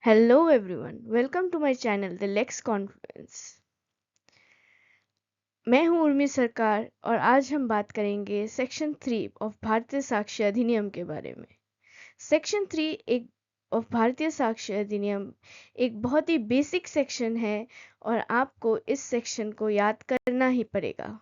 Hello everyone, welcome to my channel The Lex Conference। मैं हूं उर्मी सरकार और आज हम बात करेंगे सेक्शन 3 ऑफ भारतीय साक्ष्य अधिनियम के बारे में। सेक्शन 3 एक ऑफ भारतीय साक्ष्य अधिनियम एक बहुत ही बेसिक सेक्शन है और आपको इस सेक्शन को याद करना ही पड़ेगा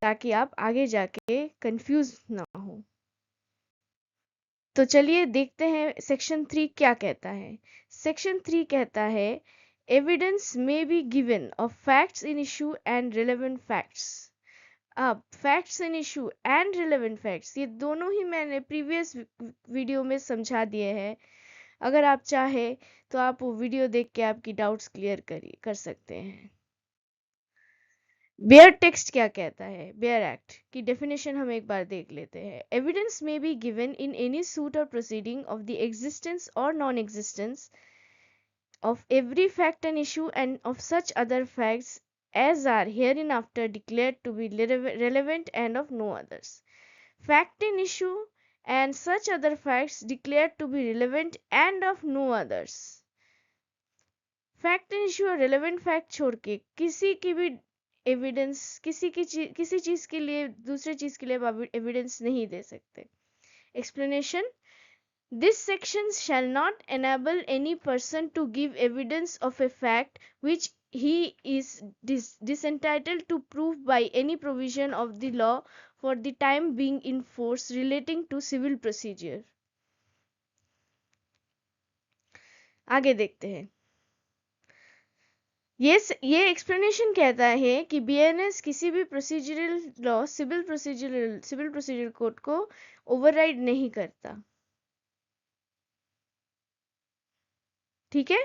ताकि आप आगे जाके कंफ्यूज ना हो। तो चलिए देखते हैं सेक्शन 3 क्या कहता है। सेक्शन 3 कहता है evidence may be given of facts in issue and relevant facts. अब facts in issue and relevant facts ये दोनों ही मैंने प्रीवियस वीडियो में समझा दिए हैं। अगर आप चाहे तो आप वो वीडियो देख के आपकी डाउट्स क्लियर कर सकते हैं। बेयर टेक्स्ट क्या कहता है? बेयर एक्ट की डेफिनेशन हम एक बार देख लेते हैं। Evidence may be given in any suit और प्रोसीडिंग ऑफ द एग्जिस्टेंस और non existence of every fact and issue and of such other facts as are hereinafter declared to be relevant and of no others. Fact and issue and such other facts declared to be relevant and of no others. Fact and issue और relevant fact छोड़ के किसी की भी evidence किसी चीज के लिए दूसरे चीज के लिए आप एविडेंस नहीं दे सकते। Explanation: This section shall not enable any person to give evidence of a fact which he is disentitled to prove by any provision of the law for the time being in force relating to civil procedure। आगे देखते हैं। ये explanation कहता है कि BNS किसी भी procedural law civil procedure code को ओवरराइड नहीं करता। ठीक है,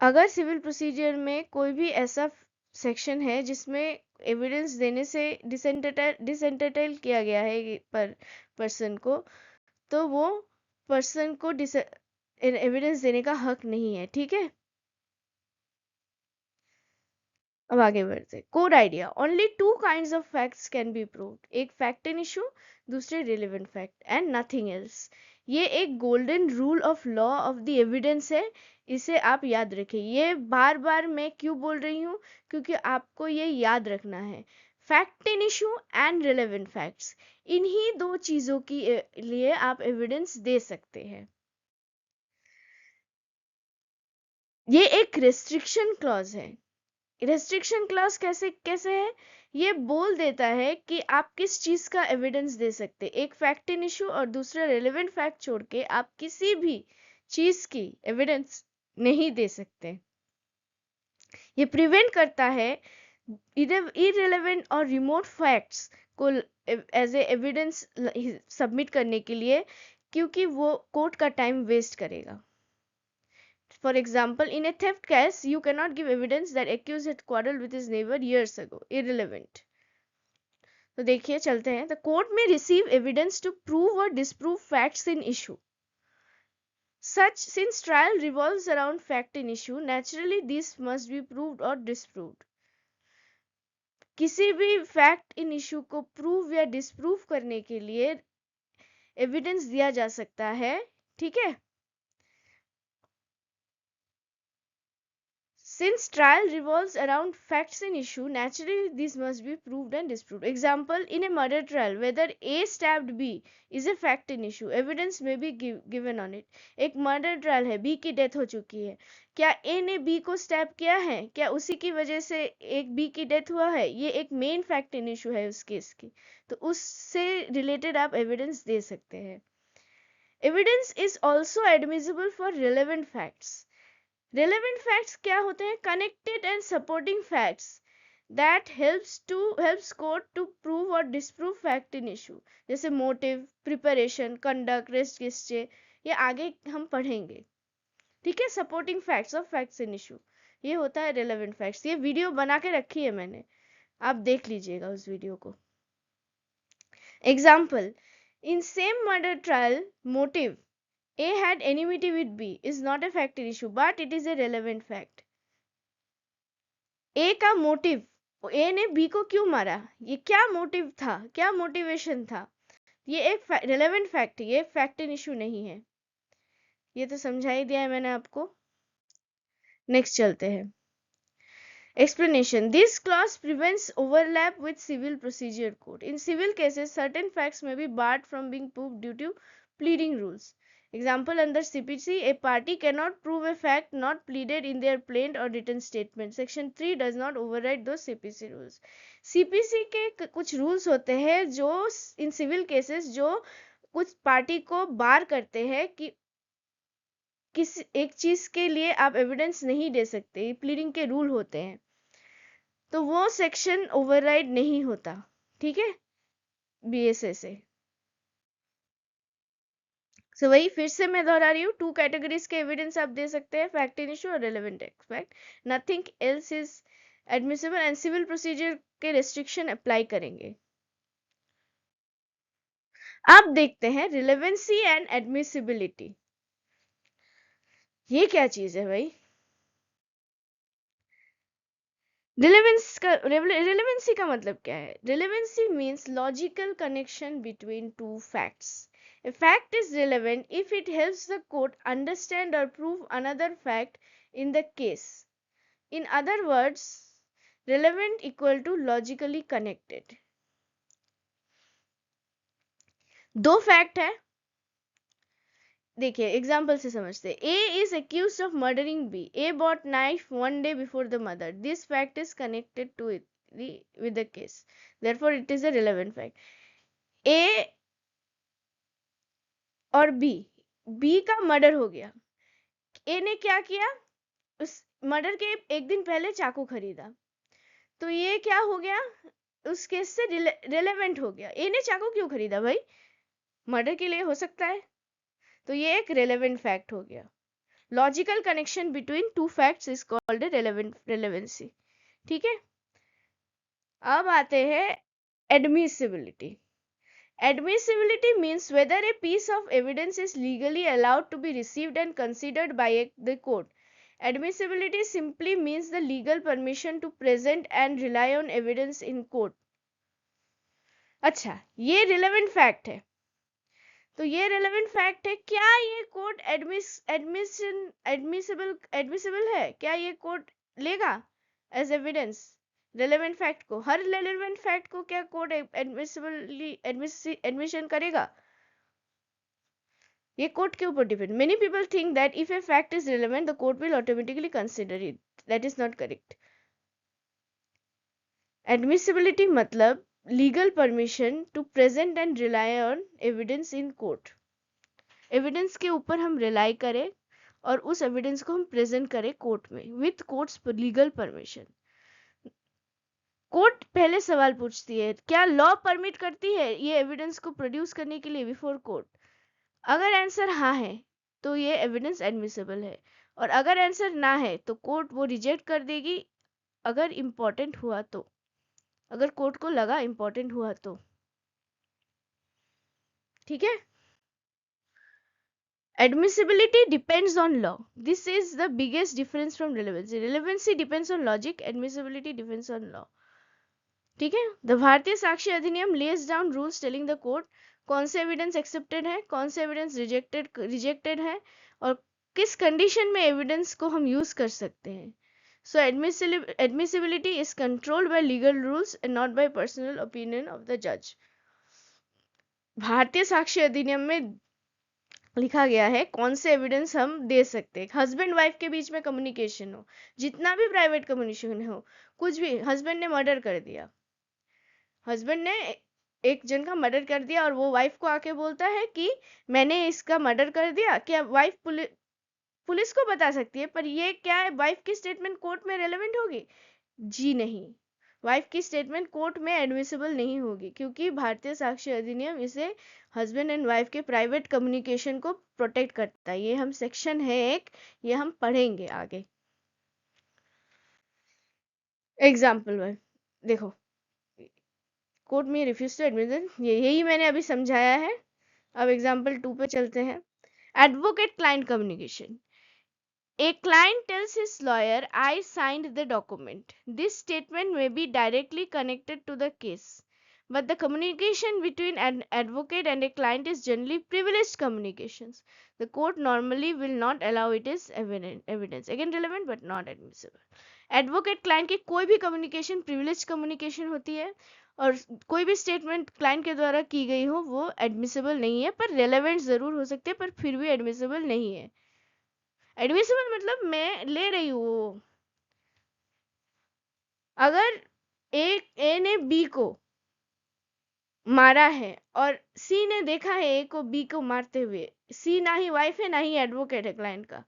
अगर सिविल प्रोसीजर में कोई भी ऐसा सेक्शन है जिसमें एविडेंस देने से डिसेंटाइल किया गया है पर्सन को, तो वो पर्सन को एविडेंस देने का हक नहीं है। ठीक है, अब आगे बढ़ते। Code idea: only two kinds of facts can be proved, एक फैक्ट एंड इशू, दूसरे relevant fact and nothing else. ये एक golden rule of law of the evidence है, इसे आप याद रखें। ये बार बार मैं क्यों बोल रही हूँ, क्योंकि आपको ये याद रखना है। Fact and issue and relevant facts, इन्हीं दो चीजों के लिए आप एविडेंस दे सकते हैं। ये एक रेस्ट्रिक्शन क्लॉज है। रेस्ट्रिक्शन क्लॉज कैसे है? ये बोल देता है कि आप किस चीज का एविडेंस दे सकते। एक फैक्ट इन इशू और दूसरा रेलेवेंट फैक्ट छोड़ के आप किसी भी चीज की एविडेंस नहीं दे सकते। ये प्रिवेंट करता है इररिलेवेंट और रिमोट फैक्ट्स को एज ए एविडेंस सबमिट करने के लिए, क्योंकि वो कोर्ट का टाइम वेस्ट करेगा। For example, in a theft case, you cannot give evidence that accused had quarreled with his neighbor years ago. Irrelevant. तो देखिए चलते हैं। The court may receive evidence to prove or disprove facts in issue. Since trial revolves around fact in issue, naturally this must be proved or disproved. किसी भी fact in issue को prove या disprove करने के लिए evidence दिया जा सकता है। ठीक है, Since trial revolves around facts in issue, naturally these must be proved and disproved. Example, in a murder trial, whether A stabbed B is a fact in issue. Evidence may be given on it. एक murder trial है, B की death हो चुकी है, क्या A ने B को stab किया है, क्या उसी की वजह से एक B की डेथ हुआ है? ये एक मेन फैक्ट इन इशू है उस केस की, तो उससे रिलेटेड आप एविडेंस दे सकते हैं। Evidence is also admissible for relevant facts. Relevant facts क्या होते हैं? Connected and supporting facts that helps court to prove or disprove fact in issue, जैसे motive, preparation, conduct, res gestae, ये आगे हम पढ़ेंगे। ठीक है, supporting facts of facts in issue, ये होता है relevant facts। ये वीडियो बना के रखी है मैंने, आप देख लीजिएगा उस वीडियो को। Example, in same murder trial, motive A had enmity with B is not a fact in issue, but it is a relevant fact. A का मोटिव, A ने B को क्यों मारा, ये क्या मोटिव था, क्या मोटिवेशन था, ये एक रेलेवेंट फैक्ट है, ये फैक्ट इन इशू नहीं है। ये तो समझा ही दिया है मैंने आपको। नेक्स्ट चलते हैं। Explanation. This clause prevents overlap with civil procedure code. In civil cases, certain facts may be barred from being proved due to pleading rules. Example, under CPC, a party cannot prove a fact not pleaded in their plain or written statement. Section 3 does not override those CPC rules. CPC के कुछ rules होते हैं जो in civil cases जो कुछ party को बार करते हैं कि किस एक चीज के लिए आप एविडेंस नहीं दे सकते, प्लीडिंग के रूल होते हैं, तो वो सेक्शन ओवरराइड नहीं होता। ठीक है, बीएसए से। सो वही फिर से मैं दोहरा रही हूँ, 2 कैटेगरीज के एविडेंस आप दे सकते हैं, फैक्ट इन इशू और relevant fact. Nothing else is admissible and civil procedure के रेस्ट्रिक्शन अप्लाई करेंगे। अब देखते हैं रिलेवेंसी एंड एडमिसिबिलिटी। ये क्या चीज है भाई? रिलेवेंसी का मतलब क्या है? Relevancy means logical connection between two facts. A fact is relevant if it helps the court understand or prove another fact in the case. In other words, relevant equal to logically connected. दो fact है, देखिए example से समझते हैं। A is accused of murdering B. A bought knife one day before the murder. This fact is connected to it with the case. Therefore, it is a relevant fact. A और B का murder हो गया। A ने क्या किया? उस murder के एक दिन पहले चाकू खरीदा, तो ये क्या हो गया? उस केस से रिलेवेंट हो गया। ए ने चाकू क्यों खरीदा भाई? मर्डर के लिए हो सकता है, तो ये एक रेलेवेंट फैक्ट हो गया। Logical connection between two facts is called relevancy. ठीक है, अब आते हैं admissibility. Admissibility means whether a piece of evidence is legally allowed to be received and considered by the court. Admissibility simply means the legal permission to present and rely on evidence in court. अच्छा, ये relevant fact है, तो ये relevant fact है। क्या ये court admissible है? क्या ये कोर्ट लेगा एज एविडेंस रिलेवेंट फैक्ट को? हर रिलेवेंट फैक्ट को क्या कोर्ट एडमिशन करेगा? ये कोर्ट के ऊपर depend. Many people think that if a fact is relevant the court will automatically consider it. That is not correct. Admissibility मतलब legal permission to present and rely on evidence in court. Evidence के ऊपर हम rely करें और उस evidence को हम present करें कोर्ट में with courts legal permission. Court पहले सवाल पूछती है, क्या लॉ परमिट करती है ये एविडेंस को प्रोड्यूस करने के लिए बिफोर कोर्ट? अगर आंसर हाँ है तो ये एविडेंस एडमिसिबल है, और अगर आंसर ना है तो कोर्ट वो रिजेक्ट कर देगी अगर इंपॉर्टेंट हुआ तो, अगर कोर्ट को लगा इंपॉर्टेंट हुआ तो। ठीक है, admissibility depends on law. This is the biggest difference from relevancy. Relevancy depends on logic, admissibility depends on law. ठीक है, द भारतीय साक्ष्य अधिनियम less down rules telling the court कौन से एविडेंस एक्सेप्टेड है, कौन से एविडेंस रिजेक्टेड है, और किस कंडीशन में एविडेंस को हम यूज कर सकते हैं। So admissibility is controlled by legal rules and not by personal opinion of the जज। भारतीय साक्ष्य अधिनियम में लिखा गया है कौन से एविडेंस हम दे सकते हैं। हस्बैंड वाइफ के बीच में कम्युनिकेशन हो, जितना भी प्राइवेट कम्युनिकेशन हो, कुछ भी, हस्बैंड ने मर्डर कर दिया, हस्बैंड ने एक जन का मर्डर कर दिया और वो वाइफ को आके बोलता है कि मैंने इसका मर्डर कर दिया, क्या वाइफ पुलिस को बता सकती है? पर ये क्या है, वाइफ की स्टेटमेंट कोर्ट में रेलेवेंट होगी? जी नहीं, वाइफ की स्टेटमेंट कोर्ट में एडमिसिबल नहीं होगी, क्योंकि भारतीय साक्ष्य अधिनियम इसे हस्बैंड एंड वाइफ के प्राइवेट कम्युनिकेशन को प्रोटेक्ट करता है। ये हम सेक्शन है एक, ये हम पढ़ेंगे आगे। एग्जाम्पल 1 देखो, कोर्ट में रिफ्यूज टू एडमिशन, यही मैंने अभी समझाया है। अब एग्जाम्पल 2 पे चलते हैं। Advocate client communication. A client tells his lawyer, I signed the document. This statement may be directly connected to the case, but the communication between an advocate and a client is generally privileged communications. The court normally will not allow it as evidence. Again relevant but not admissible. Advocate client की कोई भी communication privilege communication होती है और कोई भी statement client के द्वारा की गई हो वो एडमिसिबल नहीं है, पर रेलेवेंट जरूर हो सकते हैं, पर फिर भी एडमिसिबल नहीं है. एडमिसिबल मतलब मैं ले रही हूँ. अगर ए ने बी को मारा है और सी ने देखा है ए को बी को मारते हुए, सी ना ही वाइफ है ना ही एडवोकेट है क्लाइंट का,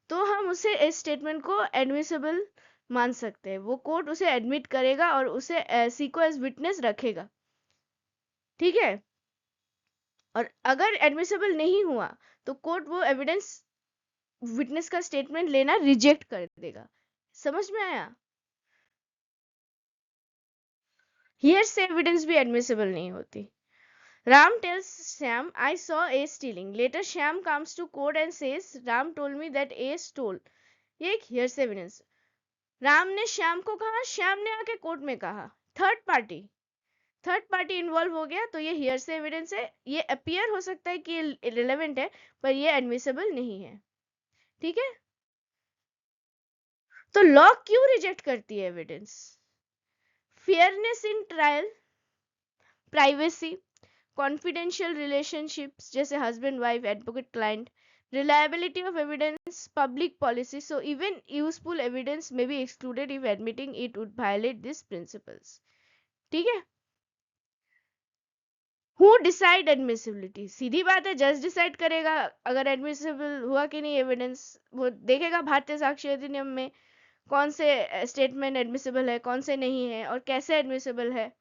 तो हम उसे इस स्टेटमेंट को एडमिसिबल मान सकते हैं. वो कोर्ट उसे एडमिट करेगा और उसे सी को एज विटनेस रखेगा. ठीक है. और अगर एडमिसिबल नहीं हुआ तो कोर्ट वो एविडेंस विटनेस का स्टेटमेंट लेना रिजेक्ट कर देगा. समझ में आया? हियर से एविडेंस भी एडमिसिबल नहीं होती. Ram tells Shyam, I saw A stealing. Later, Shyam comes to court and says, Ram told me that A stole. ये एक hearsay evidence. राम ने श्याम को कहा, श्याम ने आके कोर्ट में कहा. थर्ड पार्टी इन्वॉल्व हो गया, तो ये hearsay evidence है. ये अपीयर हो सकता है कि ये रिलेवेंट है, पर ये एडमिसिबल नहीं है. ठीक है. तो लॉ क्यों रिजेक्ट करती है evidence? Fairness in trial, privacy, confidential relationships जैसे husband wife advocate client, reliability of evidence, public policy. So even useful evidence may be excluded if admitting it would violate these principles. ठीक है. Who decide admissibility? सीधी बात है, जज decide करेगा अगर admissible हुआ कि नहीं एविडेंस. वो देखेगा भारतीय साक्ष्य अधिनियम में कौन से स्टेटमेंट एडमिसिबल है, कौन से नहीं है और कैसे एडमिसिबल है,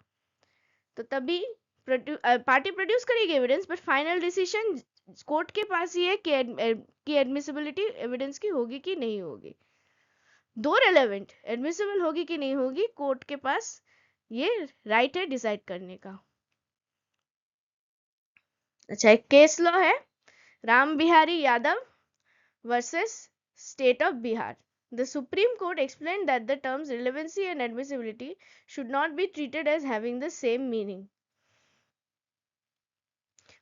तो तभी पार्टी प्रोड्यूस करेगी evidence. But final decision court के पास ही है कि एडमिसिबिलिटी एविडेंस की होगी कि नहीं होगी. दो रेलेवेंट, एडमिसिबल होगी कि नहीं होगी, कोर्ट के पास ये राइट है डिसाइड करने का. अच्छा, एक केस लॉ है, Ram Bihari Yadav versus state of Bihar. The Supreme Court explained that the terms relevancy and admissibility should not be treated as having the same meaning.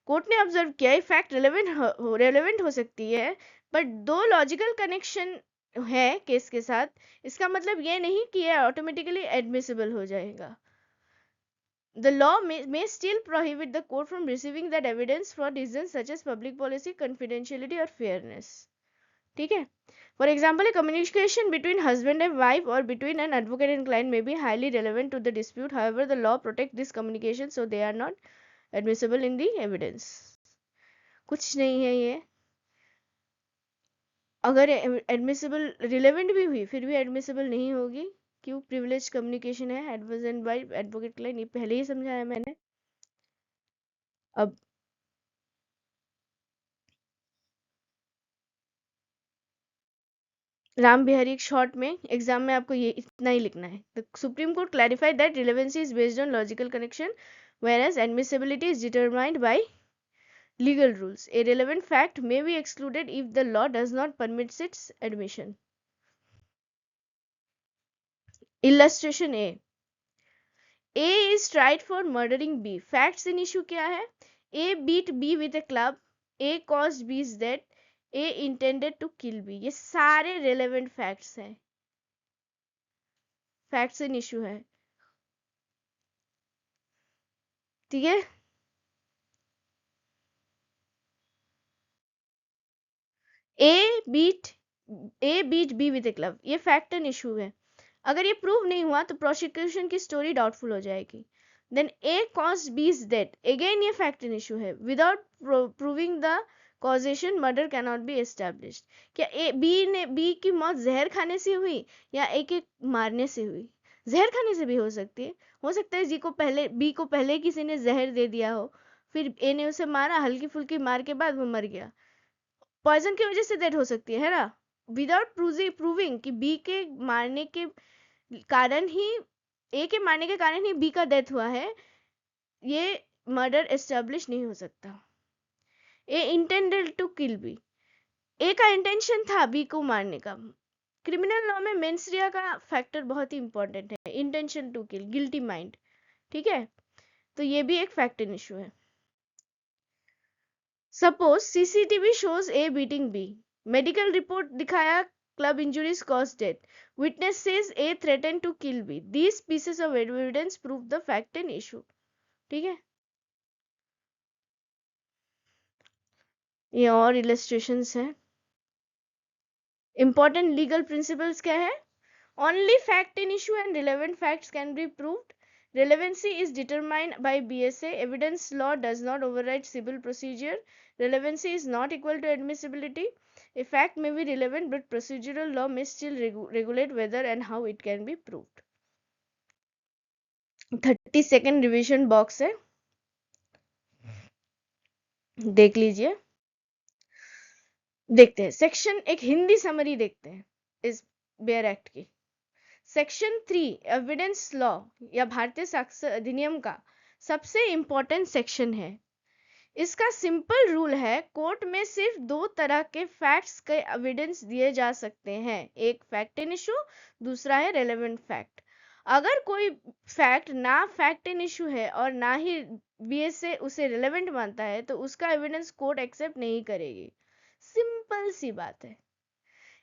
Court ने ऑब्जर्व किया ये फैक्ट रेलेवेंट हो सकती है, बट दो लॉजिकल कनेक्शन है case के साथ, इसका मतलब ये नहीं कि ये ऑटोमेटिकली एडमिसिबल हो जाएगा. The law may still prohibit the court from receiving that evidence for reasons such as public policy, confidentiality or fairness. ठीक है. For example, a communication between husband and wife or between an advocate and client may be highly relevant to the dispute. However, the law protects this communication, so they are not admissible in the evidence. कुछ नहीं है ये. अगर admissible relevant भी हुई फिर भी admissible नहीं होगी. क्यों? प्रिविलेज कम्युनिकेशन है, एडवोकेट बाय एडवोकेट क्लाइंट, ये पहले ही समझाया मैंने. अब राम बिहारी शॉर्ट में एग्जाम में आपको ये इतना ही लिखना है. The supreme court clarified that relevancy is based on logical connection whereas admissibility is determined by legal rules. A relevant fact may be excluded if the law does not permit its admission. Illustration A. A is tried for murdering B. Facts in issue क्या है? A beat B with a club. A caused B's death. A intended to kill B. ये सारे relevant facts हैं. Facts in issue है. ठीक है. A beat B with a club. ये fact and issue है. अगर ये प्रूव नहीं हुआ तो प्रोसिक्यूशन की स्टोरी डाउटफुल हो जाएगी. देन ए कॉज बीज डेथ. अगेन ये फैक्ट इन इशू है. Without proving the causation murder can not be established. क्या बी की मौत जहर खाने से हुई या ए के मारने से हुई? जहर खाने से भी हो सकती है. हो सकता है बी को पहले किसी ने जहर दे दिया हो, फिर ए ने उसे मारा, हल्की फुल्की मार के बाद वो मर गया. पॉइजन की वजह से डेथ हो सकती है ना. विदाउट प्रूविंग कि बी के मारने के कारण ही ए के मारने के कारण ही बी का डेथ हुआ है, ये मर्डर एस्टेब्लिश नहीं हो सकता. A intended to kill B. A का इंटेंशन था बी को मारने का. क्रिमिनल लॉ में मेंस रिया का फैक्टर बहुत ही इंपॉर्टेंट है. Intention to kill, guilty mind. ठीक है. तो ये भी एक फैक्ट इन इशू है। Suppose CCTV shows A beating B, medical report दिखाया club injuries cause death, witness says A threaten to kill B, these pieces of evidence prove the fact in issue. ठीक है, ये और illustrations हैं। Important legal principles क्या है? Only fact in issue and relevant facts can be proved. Relevancy is determined by BSA. Evidence law does not override civil procedure. Relevancy is not equal to admissibility. A fact may be relevant, but procedural law may still regulate whether and how it can be proved. 32nd revision box है, देख लीजिए। देखते हैं section, एक Hindi summary देखते हैं इस bare act की। सेक्शन 3 एविडेंस लॉ या भारतीय साक्ष्य अधिनियम का सबसे इंपॉर्टेंट सेक्शन है। इसका सिंपल रूल है, कोर्ट में सिर्फ दो तरह के फैक्ट्स के एविडेंस दिए जा सकते हैं, एक फैक्ट इन इशू, दूसरा है रेलेवेंट फैक्ट। अगर कोई फैक्ट ना फैक्ट इन इशू है और ना ही बीएसए उसे रेलेवेंट मानता है तो उसका एविडेंस कोर्ट एक्सेप्ट नहीं करेगी। सिंपल सी बात है।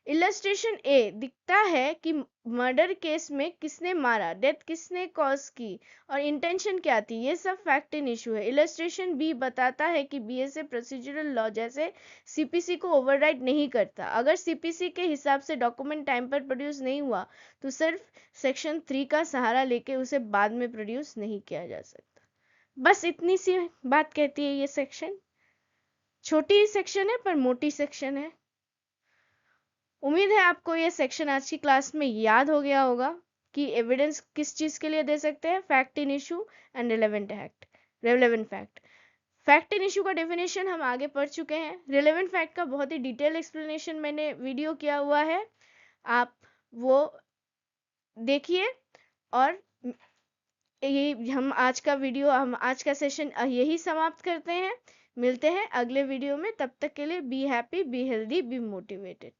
इलस्ट्रेशन ए दिखता है कि मर्डर केस में किसने मारा, डेथ किसने कॉज की और इंटेंशन क्या थी, ये सब फैक्ट इन इशू है। इलस्ट्रेशन बी बताता है कि बीएसए प्रोसीजरल लॉ जैसे सीपीसी को ओवरराइड नहीं करता। अगर सीपीसी के हिसाब से डॉक्यूमेंट टाइम पर प्रोड्यूस नहीं हुआ तो सिर्फ सेक्शन 3 का सहारा लेके उसे बाद में प्रोड्यूस नहीं किया जा सकता। बस इतनी सी बात कहती है ये सेक्शन। छोटी सेक्शन है पर मोटी सेक्शन है। उम्मीद है आपको ये सेक्शन आज की क्लास में याद हो गया होगा कि एविडेंस किस चीज के लिए दे सकते हैं, fact in issue and relevant fact. Fact in issue का डेफिनेशन हम आगे पढ़ चुके हैं। रिलेवेंट फैक्ट का बहुत ही डिटेल एक्सप्लेनेशन मैंने वीडियो किया हुआ है, आप वो देखिए। और ये हम आज का सेशन यही समाप्त करते हैं। मिलते हैं अगले वीडियो में, तब तक के लिए be happy, be healthy, be motivated.